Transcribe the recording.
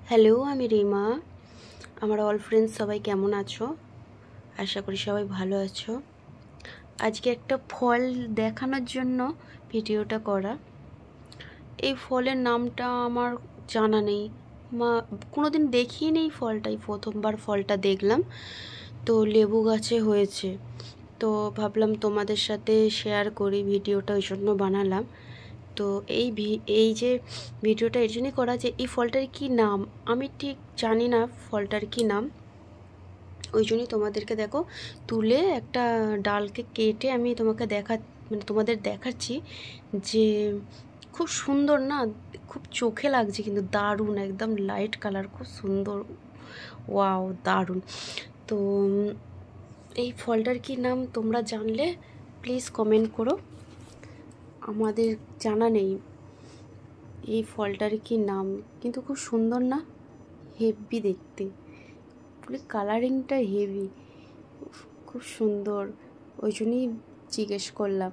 Hello, আমি রিমা। আমার all friends সবাই কেমন আছো? আশা করি সবাই ভালো আছো। আজকে একটা ফল দেখানোর জন্য ভিডিওটা করা। এই ফলের নামটা আমার জানা নেই, কোনোদিন দেখিই নেই ফলটাই, প্রথমবার ফলটা দেখলাম। তো লেবু গাছে হয়েছে, তো ভাবলাম তোমাদের সাথে শেয়ার করি, ভিডিওটা ওই জন্য বানালাম। তো এই যে ভিডিওটা এর জন্যই করা যে এই ফলটার কি নাম আমি ঠিক জানি না, ফলটার কি নাম, ওই জন্যই তোমাদেরকে দেখো তুলে একটা ডালকে কেটে আমি তোমাদের দেখাচ্ছি যে খুব সুন্দর না, খুব চোখে লাগছে, কিন্তু দারুণ, একদম লাইট কালার, খুব সুন্দর, ওয়াও দারুণ। তো এই ফলটার কি নাম তোমরা জানলে প্লিজ কমেন্ট করো, আমাদের জানা নেই এই ফলটার কি নাম, কিন্তু খুব সুন্দর না, হেভি দেখতে, পুরো কালারিংটা হেভি, খুব সুন্দর, ওই জন্যই জিজ্ঞেস করলাম।